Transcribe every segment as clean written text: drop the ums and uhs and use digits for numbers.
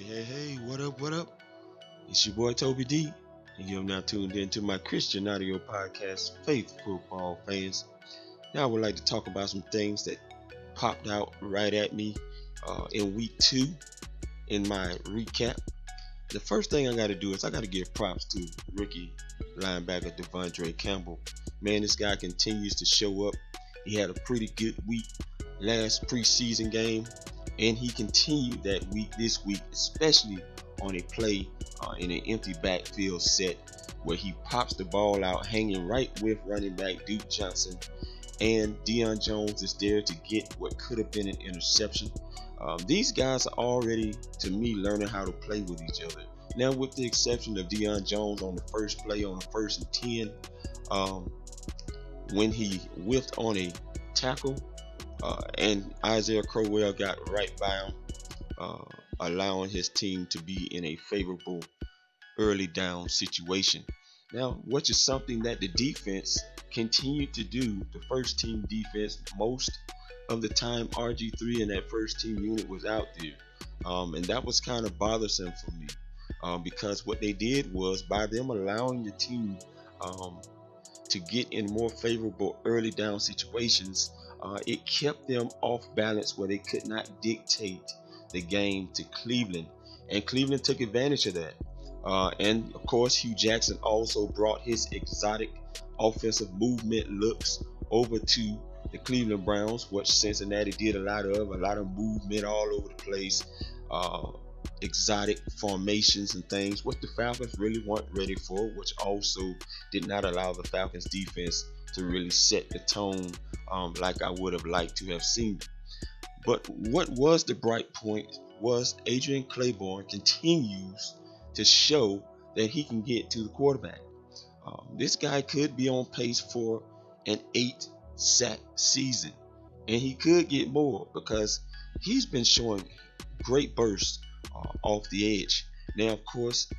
Hey, what up, what up? It's your boy Toby D, and you're now tuned into my Christian audio podcast, Faith Football Fans. Now I would like to talk about some things that popped out right at me in week 2 in my recap. The first thing I got to do is I got to give props to rookie linebacker De'Vondre Campbell. Man, this guy continues to show up. He had a pretty good week last preseason game, and he continued that week this week, especially on a play in an empty backfield set where he pops the ball out hanging right with running back Duke Johnson, and Deion Jones is there to get what could have been an interception. These guys are already, to me, learning how to play with each other. Now, with the exception of Deion Jones on the first play on the 1st and 10, when he whiffed on a tackle, and Isaiah Crowell got right by him, allowing his team to be in a favorable early down situation. Now, which is something that the defense continued to do. The first team defense, most of the time RG3 and that first team unit was out there, and that was kind of bothersome for me, because what they did was, by them allowing the team to get in more favorable early down situations, it kept them off balance where they could not dictate the game to Cleveland, and Cleveland took advantage of that. And of course, Hugh Jackson also brought his exotic offensive movement looks over to the Cleveland Browns, which Cincinnati did a lot of movement all over the place, exotic formations and things, what the Falcons really weren't ready for, which also did not allow the Falcons defense to really set the tone like I would have liked to have seen. But what was the bright point was Adrain Clayborn continues to show that he can get to the quarterback. This guy could be on pace for an 8-sack season, and he could get more because he's been showing great bursts off the edge. Now, of course,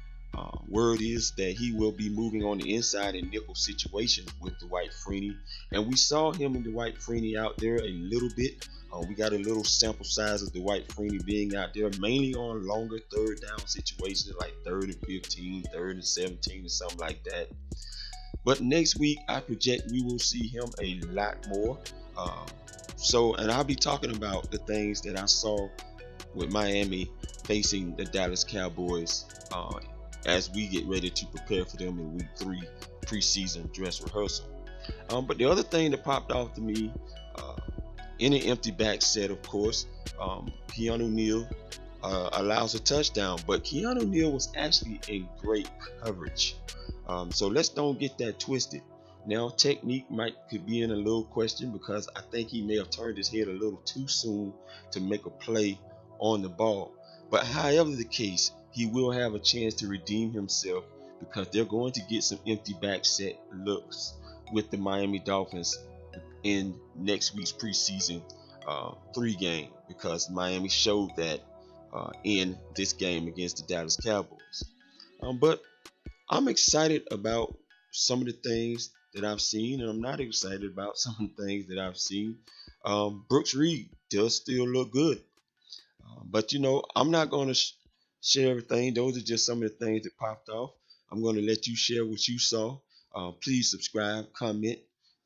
word is that he will be moving on the inside in nickel situations with Dwight Freeney, and we saw him and Dwight Freeney out there a little bit. We got a little sample size of Dwight Freeney being out there mainly on longer third down situations like 3rd and 15, 3rd and 17, or something like that. But next week, I project we will see him a lot more. And I'll be talking about the things that I saw with Miami facing the Dallas Cowboys as we get ready to prepare for them in week 3 preseason dress rehearsal. But the other thing that popped off to me, in an empty back set, of course, Keanu Neal allows a touchdown, but Keanu Neal was actually in great coverage. So let's don't get that twisted. Now, technique could be in a little question because I think he may have turned his head a little too soon to make a play on the ball. But however the case, he will have a chance to redeem himself because they're going to get some empty back set looks with the Miami Dolphins in next week's preseason 3 game, because Miami showed that in this game against the Dallas Cowboys. But I'm excited about some of the things that I've seen, and I'm not excited about some of the things that I've seen. Brook Reed does still look good. But I'm not going to share everything. Those are just some of the things that popped off. I'm going to let you share what you saw. Please subscribe, comment.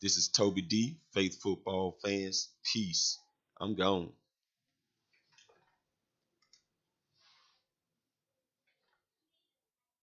This is Toby D, Faith Football Fans. Peace. I'm gone.